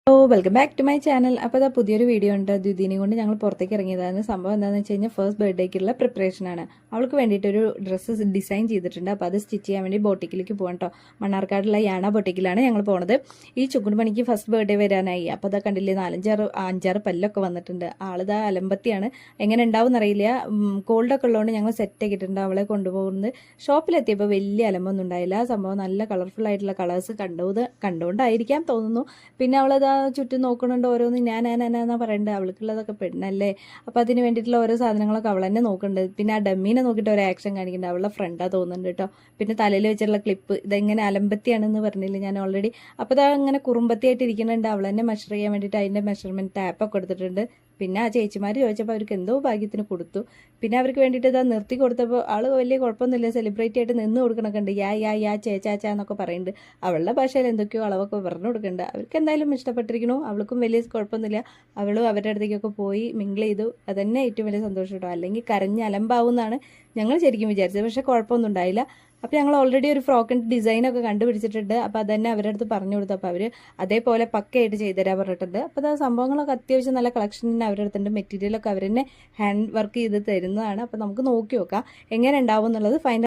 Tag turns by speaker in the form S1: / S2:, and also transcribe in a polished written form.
S1: Welcome back to my channel. അപ്പോൾ അതാ പുതിയൊരു വീഡിയോ ഉണ്ട്. ദ്വിതീനെ കൊണ്ട് ഞങ്ങൾ പുറത്തേക്ക് ഇറങ്ങിയതാണ്. സംഭവം എന്താണെന്ന് വെച്ച് കഴിഞ്ഞാൽ ഫസ്റ്റ് ബർത്ത്ഡേക്കുള്ള പ്രിപ്പറേഷനാണ്. അവൾക്ക് വേണ്ടിയിട്ടൊരു ഡ്രസ്സ് ഡിസൈൻ ചെയ്തിട്ടുണ്ട്. അപ്പോൾ അത് സ്റ്റിച്ച് ചെയ്യാൻ വേണ്ടി ബോട്ടിക്കിലേക്ക് പോകാം കേട്ടോ. മണ്ണാർക്കാടുള്ള യാണ ബോട്ടിക്കിലാണ് ഞങ്ങൾ പോണത്. ഈ ചുക്കുണ്ട് പണിക്ക് ഫസ്റ്റ് ബർത്ത്ഡേ വരാനായി. അപ്പോൾ അതാ കണ്ടില്ലേ, അഞ്ചാറ് പല്ലൊക്കെ വന്നിട്ടുണ്ട്. ആളിതാ അലമ്പത്തിയാണ്. എങ്ങനെ ഉണ്ടാവും എന്നറിയില്ല. കോൾഡൊക്കെ ഉള്ളതുകൊണ്ട് ഞങ്ങൾ സെറ്റ് ആക്കിയിട്ടുണ്ട്. അവളെ കൊണ്ടുപോകുന്നത് ഷോപ്പിലെത്തിയപ്പോൾ വലിയ അലമ്പൊന്നും ഉണ്ടായില്ല. സംഭവം നല്ല കളർഫുൾ ആയിട്ടുള്ള കളേഴ്സ് കണ്ടുകൊണ്ടായിരിക്കാം തോന്നുന്നു. പിന്നെ അവളത് ചുറ്റും നോക്കണുണ്ട്. ഓരോന്ന് ഞാൻ എന്നാ പറയണ്ടത്. അവൾക്കുള്ളതൊക്കെ പെണ്ണല്ലേ. അപ്പം അതിന് വേണ്ടിയിട്ടുള്ള ഓരോ സാധനങ്ങളൊക്കെ അവൾ തന്നെ നോക്കുന്നുണ്ട്. പിന്നെ ആ ഡമ്മീനെ നോക്കിയിട്ട് ഒരു ആക്ഷൻ കാണിക്കുന്നുണ്ട്. അവളുടെ ഫ്രണ്ടാ തോന്നുന്നുണ്ട് കേട്ടോ. പിന്നെ തലയിൽ വെച്ചിട്ടുള്ള ക്ലിപ്പ് ഇതെങ്ങനെ അലമ്പത്തിയാണെന്ന് പറഞ്ഞില്ല ഞാൻ ഓൾറെഡി. അപ്പോൾ അത് അങ്ങനെ കുറുമ്പത്തിയായിട്ട് ഇരിക്കുന്നുണ്ട്. അവൾ തന്നെ മെഷർ ചെയ്യാൻ വേണ്ടിയിട്ട് അതിൻ്റെ മെഷർമെൻറ്റ് ടാപ്പൊക്കെ എടുത്തിട്ടുണ്ട്. പിന്നെ ആ ചേച്ചിമാർ ചോദിച്ചപ്പോൾ അവർക്ക് എന്തോ ഭാഗ്യത്തിന് കൊടുത്തു. പിന്നെ അവർക്ക് വേണ്ടിയിട്ട് ഇതാ നിർത്തി കൊടുത്തപ്പോൾ ആൾ വലിയ കുഴപ്പമൊന്നുമില്ല, സെലിബ്രേറ്റ് ആയിട്ട് നിന്ന് കൊടുക്കണൊക്കെ ഉണ്ട്. യാ ചേച്ചാ എന്നൊക്കെ പറയുന്നുണ്ട്. അവളുടെ ഭാഷയിൽ എന്തൊക്കെയോ അളവൊക്കെ പറഞ്ഞു കൊടുക്കുന്നുണ്ട്. അവർക്ക് എന്തായാലും ഇഷ്ടപ്പെട്ടിരിക്കണു. അവൾക്കും വലിയ കുഴപ്പമൊന്നുമില്ല. അവളും അവരുടെ അടുത്തേക്കൊക്കെ പോയി മിങ്കിൾ ചെയ്തു. അതന്നെ ഏറ്റവും വലിയ സന്തോഷം കേട്ടോ. അല്ലെങ്കിൽ കരഞ്ഞ് അലമ്പാവുമെന്നാണ് ഞങ്ങൾ ശരിക്കും വിചാരിച്ചത്. പക്ഷേ കുഴപ്പമൊന്നും ഉണ്ടായില്ല. അപ്പോൾ ഞങ്ങൾ ഓൾറെഡി ഒരു ഫ്രോക്കിൻ്റെ ഡിസൈനൊക്കെ കണ്ടുപിടിച്ചിട്ടുണ്ട്. അപ്പോൾ അതന്നെ അവരുടെ അടുത്ത് പറഞ്ഞു കൊടുത്തു. അപ്പോൾ അവർ അതേപോലെ പക്കയായിട്ട് ചെയ്തുതരാൻ പറഞ്ഞിട്ടുണ്ട്. അപ്പോൾ ആ സംഭവങ്ങളൊക്കെ അത്യാവശ്യം നല്ല കളക്ഷൻ തന്നെ അവരുടെ അടുത്തുണ്ട്. മെറ്റീരിയലൊക്കെ അവർ തന്നെ ഹാൻഡ് വർക്ക് ചെയ്ത് തരുന്നതാണ്. അപ്പോൾ നമുക്ക് നോക്കി നോക്കാം എങ്ങനെ ഉണ്ടാവും എന്നുള്ളത്. ഫൈനൽ